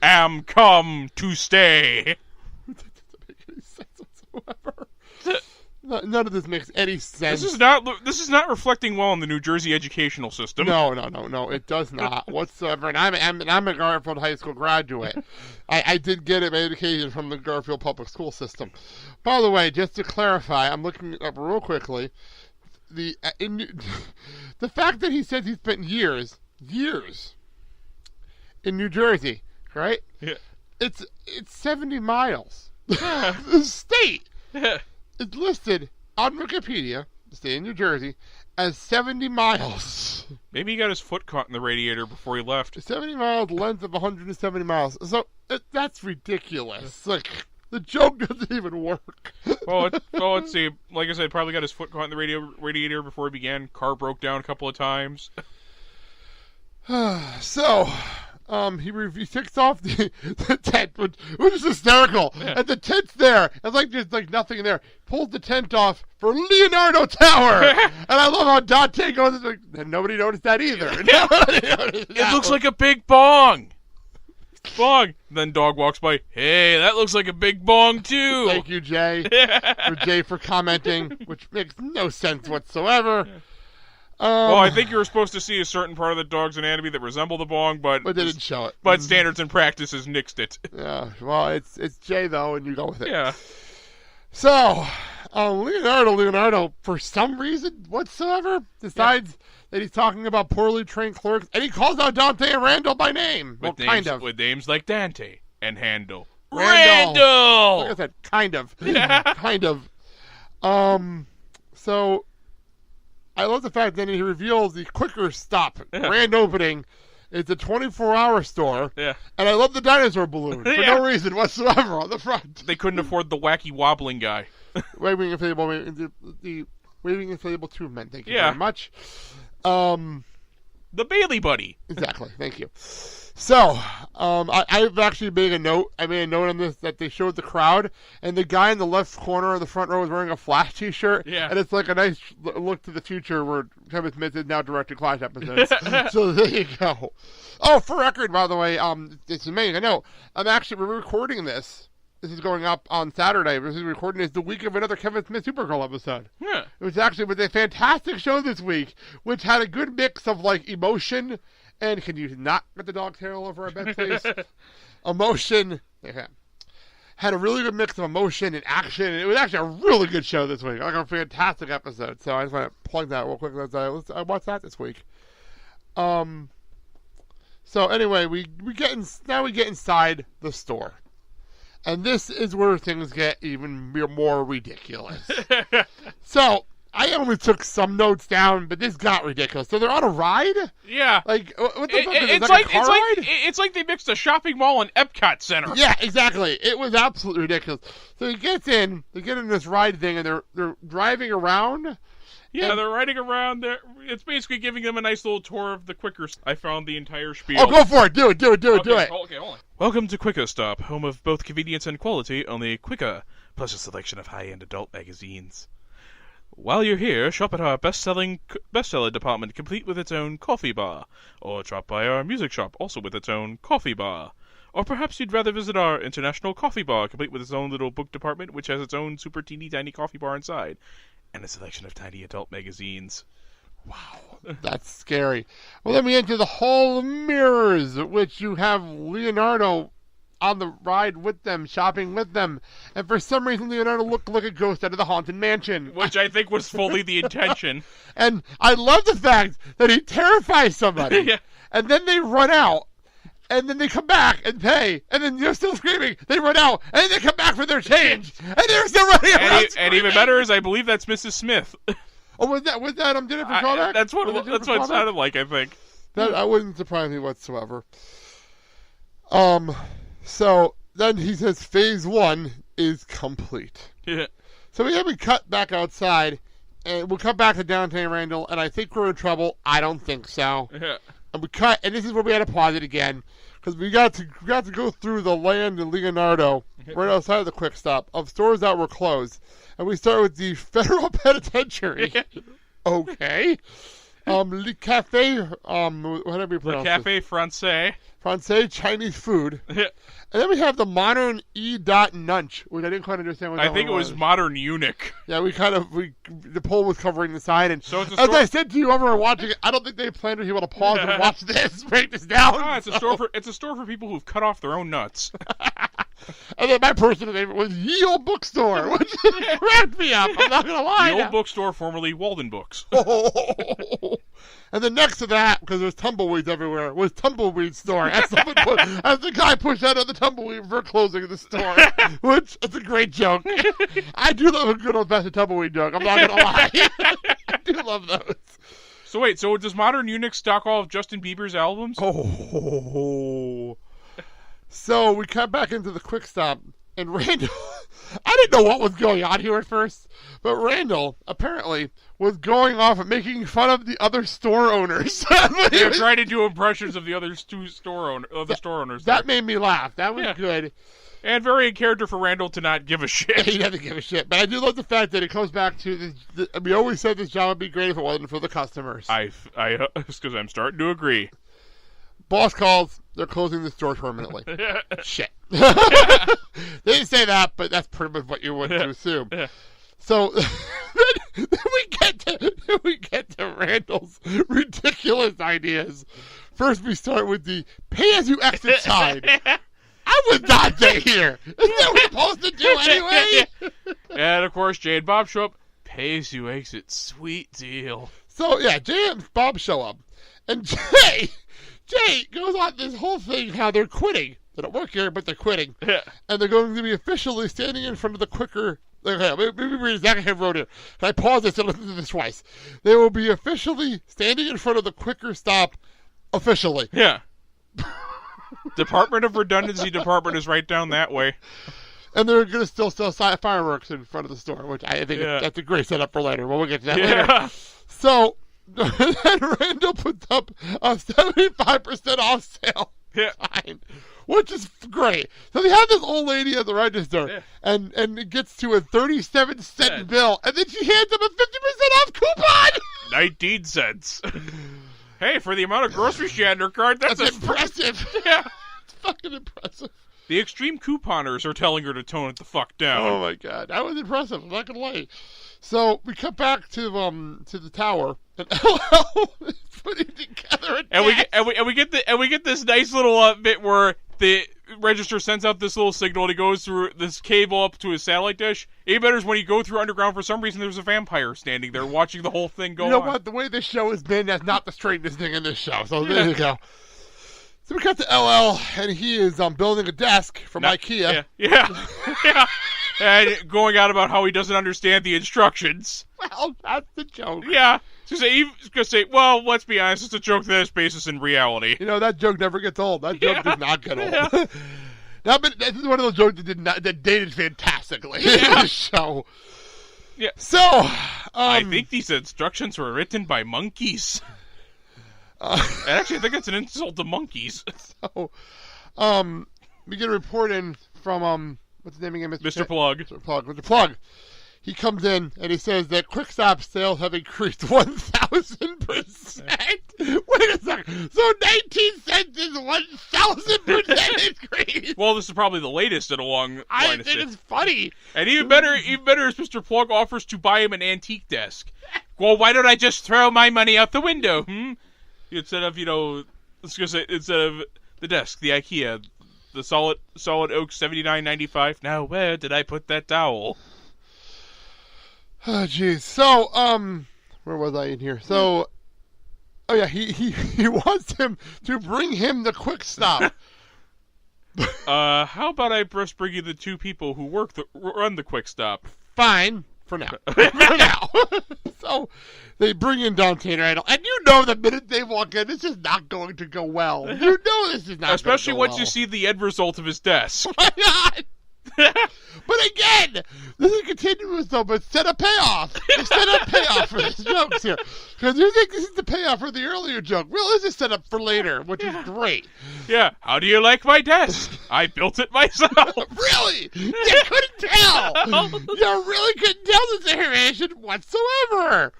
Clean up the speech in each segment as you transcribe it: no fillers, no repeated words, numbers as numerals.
am come to stay. That doesn't make any sense whatsoever. None of this makes any sense. This is not reflecting well on the New Jersey educational system. No, it does not whatsoever. And I'm a Garfield High School graduate. I did get my education from the Garfield Public School System. By the way, just to clarify, I'm looking it up real quickly. The fact that he says he spent years in New Jersey, right? Yeah. It's 70 miles. Yeah. The state. Yeah. It's listed on Wikipedia, the state of New Jersey, as 70 miles. Maybe he got his foot caught in the radiator before he left. 70 miles, length of 170 miles. So that's ridiculous. Like, the joke doesn't even work. Well, let's see. Like I said, probably got his foot caught in the radiator before he began. Car broke down a couple of times. So, he takes off the tent, which is hysterical. Yeah. And the tent's there. It's like there's like nothing there. Pulls the tent off for Leonardo Tower. And I love how Dante goes, like, and nobody noticed that either. Nobody noticed that. It looks like a big bong. Bong. Then dog walks by. Hey, that looks like a big bong too. Thank you, Jay, for commenting, which makes no sense whatsoever. Well, I think you were supposed to see a certain part of the dog's anatomy that resembled the bong, but they didn't show it. But standards and practices nixed it. Yeah, well, it's Jay though, and you go with it. Yeah. So, Leonardo, for some reason whatsoever, decides that he's talking about poorly trained clerks, and he calls out Dante and Randall by name. With names like Dante and Handel. Randall! Like I said, kind of. Kind of. So, I love the fact that he reveals the quicker stop, grand opening. It's a 24-hour store. Yeah. And I love the dinosaur balloon for no reason whatsoever on the front. They couldn't afford the wacky wobbling guy. Waving inflatable, the waving inflatable tube men. Thank you very much. The Bailey Buddy. Exactly. Thank you. So, I've actually made a note. I made a note on this that they showed the crowd, and the guy in the left corner of the front row was wearing a Flash T-shirt. Yeah. And it's like a nice look to the future where Kevin Smith is now directing Flash episodes. So there you go. Oh, for record, by the way, it's amazing. I know. We're recording this. This is going up on Saturday. This is recording is the week of another Kevin Smith Supergirl episode. Yeah. It was a fantastic show this week, which had a good mix of like emotion. And can you not get the dog tail over our bed, please? Emotion. Yeah. Had a really good mix of emotion and action. And it was actually a really good show this week. Like a fantastic episode. So I just want to plug that real quick. I watched that this week. So anyway, we get inside the store. And this is where things get even more ridiculous. So I only took some notes down, but this got ridiculous. So they're on a ride? Yeah. Like, what the fuck is it's this? like, a car ride? It's like they mixed a shopping mall and Epcot Center. Yeah, exactly. It was absolutely ridiculous. So they get in this ride thing, and they're driving around. Yeah, they're riding around. It's basically giving them a nice little tour of the Quicker. I found the entire spiel. Oh, go for it. Do it. Do it. Okay, hold on. Welcome to Quicker Stop, home of both convenience and quality, only Quicker, plus a selection of high-end adult magazines. While you're here, shop at our bestseller department, complete with its own coffee bar. Or drop by our music shop, also with its own coffee bar. Or perhaps you'd rather visit our international coffee bar, complete with its own little book department, which has its own super teeny tiny coffee bar inside. And a selection of tiny adult magazines. Wow, that's scary. Well, then we enter the Hall of Mirrors, which you have Leonardo on the ride with them, shopping with them. And for some reason, Leonardo looked like a ghost out of the Haunted Mansion. Which I think was fully the intention. And I love the fact that he terrifies somebody. Yeah. And then they run out. And then they come back and pay. And then you're still screaming. They run out. And then they come back for their change. And they're still running around and even better is I believe that's Mrs. Smith. Oh, was that Jennifer Callback? That's what it sounded like, I think. That wouldn't surprise me whatsoever. So then he says phase 1 is complete. Yeah. So we cut back outside, and we'll cut back to Dante and Randall, and I think we're in trouble. I don't think so. Yeah. And we cut, and this is where we had to pause it again, because we got to go through the land in Leonardo, right outside of the Quick Stop, of stores that were closed. And we start with the Federal Penitentiary. Okay. Le Cafe, whatever you Le pronounce Cafe Francais. Francais Chinese food. And then we have the modern E.Nunch, which I didn't quite understand what I think it was modern eunuch. Yeah, the poll was covering the side, and so as I said to you over watching it, I don't think they planned for people to pause and watch this, break this down. Oh, it's a store for people who've cut off their own nuts. And then my personal favorite was Ye Old Bookstore, which cracked me up. I'm not gonna lie. The Old Bookstore, formerly Walden Books. And then next to that, because there's tumbleweeds everywhere, was Tumbleweed Store. As the guy pushed out of the tumbleweed for closing the store, which is a great joke. I do love a good old-fashioned tumbleweed joke. I'm not gonna lie. I do love those. So wait, does Modern Eunuch stock all of Justin Bieber's albums? Oh. So we cut back into the quick stop, and Randall, I didn't know what was going on here at first, but Randall apparently was going off and making fun of the other store owners. They were trying to do impressions of the other two store owners. That made me laugh. That was good. And very in character for Randall to not give a shit. He doesn't give a shit. But I do love the fact that it comes back to we always said this job would be great if it wasn't for the customers. Because I'm starting to agree. Boss calls. They're closing the store permanently. Shit. They didn't say that, but that's pretty much what you would assume. So then we get to Randall's ridiculous ideas. First, we start with the pay-as-you-exit sign. I was Dante here. Isn't that what we're supposed to do anyway? And of course, Jay and Bob show up. Pay-as-you-exit, sweet deal. So yeah, Jay and Bob show up, and Jay goes on this whole thing how they're quitting. They don't work here, but they're quitting. Yeah. And they're going to be officially standing in front of the quicker. Okay, maybe read exactly how I wrote it. I paused this and listened to this twice. They will be officially standing in front of the quicker stop officially. Yeah. Department of Redundancy Department is right down that way. And they're going to still sell fireworks in front of the store, which I think that's a great setup for later. We'll get to that later. So then Randall puts up a 75% off sale sign, which is great. So they have this old lady at the register, and it gets to a 37-cent bill, and then she hands him a 50% off coupon. 19 cents. Hey, for the amount of groceries she had in her card, that's impressive. Yeah. It's fucking impressive. The extreme couponers are telling her to tone it the fuck down. Oh my god, that was impressive. I'm not gonna lie. So we cut back to the tower, and LL is putting together we get this nice little bit where the register sends out this little signal, and he goes through this cable up to his satellite dish. Even better is when you go through underground, for some reason there's a vampire standing there watching the whole thing go on. You know what? The way this show has been, that's not the straightest thing in this show. So there you go. So we cut to LL, and he is building a desk from IKEA. Yeah. And going on about how he doesn't understand the instructions. Well, that's the joke. Yeah. He's going to say, well, let's be honest, it's a joke that has basis in reality. You know, that joke never gets old. That joke does not get old. Now, but this is one of those jokes that dated fantastically in the show. Yeah. So, I think these instructions were written by monkeys. Actually, I think it's an insult to monkeys. So, we get a report in from, what's his name again? Mr. Plug. Mr. Plug. He comes in and he says that Quick Stop sales have increased 1,000%. Wait a second. So 19 cents is 1,000% increase. Well, this is probably the latest in a long line I of think shit. it's funny. And even better is Mr. Plug offers to buy him an antique desk. Well, why don't I just throw my money out the window? Instead of the desk, the IKEA, the solid oak $79.95. Now where did I put that towel? Oh jeez. So where was I in here? So he wants him to bring him the Quick Stop. How about I just bring you the two people who run the Quick Stop? Fine. For now. For now. So they bring in Dante and Randall. And you know the minute they walk in, this is not going to go well. You know this is not Especially going to go once you see the end result of his desk. Why not? But again, this is continuous though, but set a payoff. Set a payoff for these jokes here. Because you think this is the payoff for the earlier joke. Well, this is set up for later, which is great. Yeah. How do you like my desk? I built it myself. Really? You couldn't tell. You really couldn't tell this information whatsoever.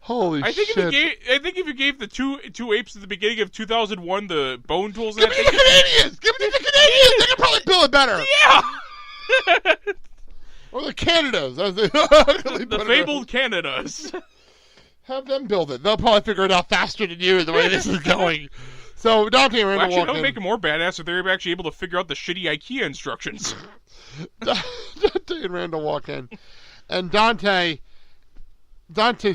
Holy shit. I think if you gave the two apes at the beginning of 2001 the bone tools, Give me the Canadians! Give me the Canadians! They can probably build it better. Yeah. Or the Canadas. The fabled Canadas. Have them build it. They'll probably figure it out faster than you the way this is going. So Dante and Randall walk that would in. make them more badass if they were actually able to figure out the shitty IKEA instructions. Dante and Randall walk in. And Dante's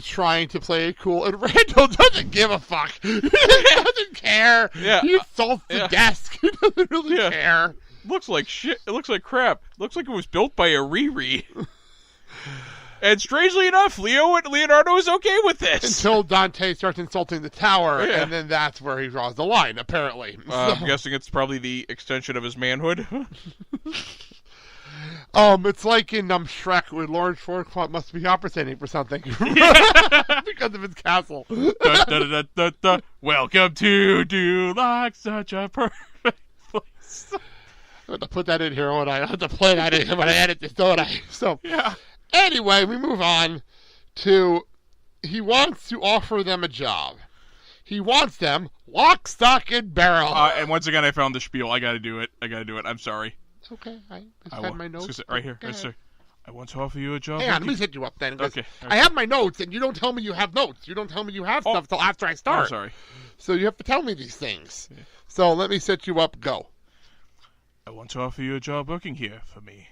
trying to play it cool, and Randall doesn't give a fuck. He doesn't care. Yeah. He assaults the desk. He doesn't really care. Looks like shit. It looks like crap. Looks like it was built by a Riri. And strangely enough, Leonardo is okay with this. Until Dante starts insulting the tower, and then that's where he draws the line, apparently. I'm guessing it's probably the extension of his manhood. It's like in Shrek when Lawrence Schwarzkopf must be operating for something because of his castle. Welcome to Duloc, such a perfect place. I have to put that in here when I have to play that in when I edit this, don't I? So yeah. Anyway, we move on to he wants to offer them a job. He wants them lock, stock, and barrel. And once again, I found the spiel. I gotta do it. I'm sorry. Okay, I had my notes. Right here. Right, sir. I want to offer you a job. Hang on, let me set you up then. Okay. I have my notes, and you don't tell me you have notes. You don't tell me you have stuff till after I start. I'm sorry. So you have to tell me these things. Yeah. So let me set you up. Go. I want to offer you a job working here for me.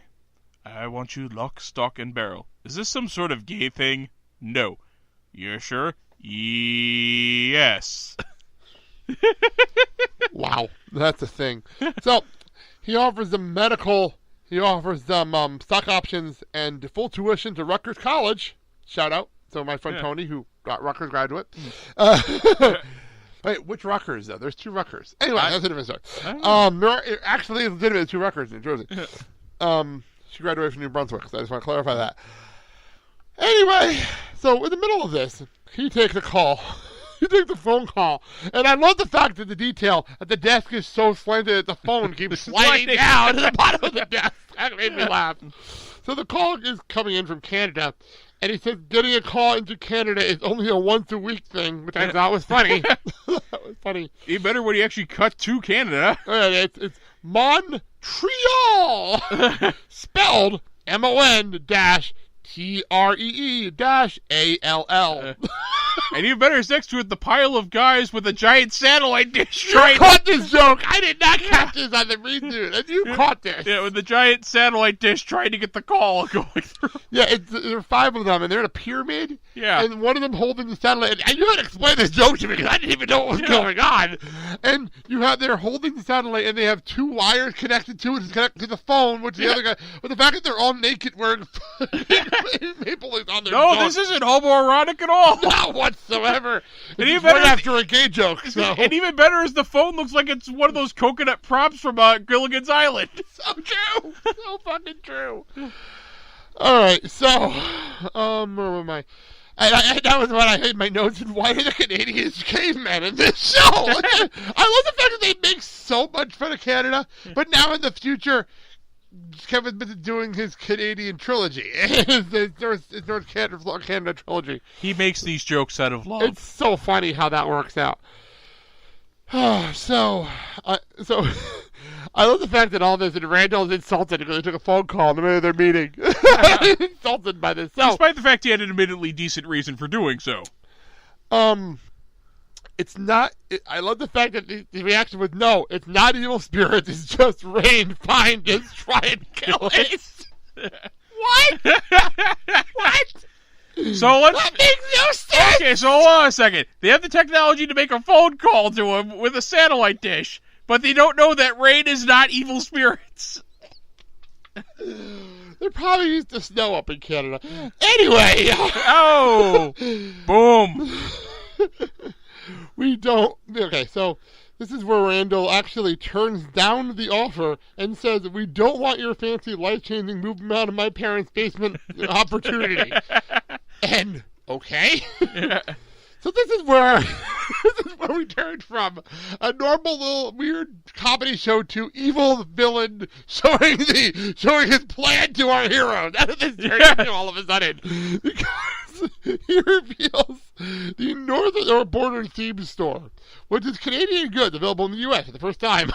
I want you lock, stock, and barrel. Is this some sort of gay thing? No. You're sure? Yes. Wow, that's a thing. So he offers them he offers them stock options and full tuition to Rutgers College. Shout out. So my friend Tony, who got Rutgers graduate. Wait, which Rutgers, though? There's two Rutgers. Anyway, that's a different story. There are actually legitimately two Rutgers in New Jersey. She graduated from New Brunswick, so I just want to clarify that. Anyway, so in the middle of this, he takes a call. He takes a phone call. And I love the fact that the detail that the desk is so slanted that the phone keeps sliding down to the bottom of the desk. That made me laugh. So the call is coming in from Canada. And he says getting a call into Canada is only a once-a-week thing, which I thought was funny. That was funny. Even better when he actually cut to Canada. It's Montreal, spelled MON-TREE-ALL. And even better is next to it the pile of guys with a giant satellite dish. You caught this joke. I did not catch this on the redo. And you caught this. Yeah, with the giant satellite dish trying to get the call going through. Yeah, there are five of them, and they're in a pyramid. Yeah. And one of them holding the satellite. And you had to explain this joke to me because I didn't even know what was going on. And they're holding the satellite, and they have two wires connected to it. It's connected to the phone, which the other guy. But the fact that they're all naked wearing maple leaves on their this isn't homoerotic at all. Not whatsoever. And even right after a gay joke. So. And even better is the phone looks like it's one of those coconut props from Gilligan's Island. So true. So fucking true. All right, so where am I? That was what I had in my notes. And why are the Canadians cavemen in this show? I love the fact that they make so much fun of Canada, but now in the future, Kevin's been doing his Canadian trilogy. It's North Canada trilogy. He makes these jokes out of love. It's so funny how that works out. So I love the fact that all this, and Randall's insulted because they took a phone call in the middle of their meeting. Insulted by this. So, despite the fact he had an admittedly decent reason for doing so. It's not. I love the fact that the reaction was no. It's not evil spirits. It's just rain. Fine, just try and kill it. What? What? So that makes no sense. Okay, so hold on a second. They have the technology to make a phone call to him with a satellite dish, but they don't know that rain is not evil spirits. They're probably used to snow up in Canada. Anyway. Oh. Boom. We don't. Okay, so this is where Randall actually turns down the offer and says, "We don't want your fancy, life-changing, move them out of my parents' basement opportunity." And okay. Yeah. So this is where we turned from a normal little weird comedy show to evil villain showing his plan to our hero. That's what this turned into all of a sudden. Because he reveals the Northern Border Theme Store, which is Canadian goods available in the U.S. for the first time.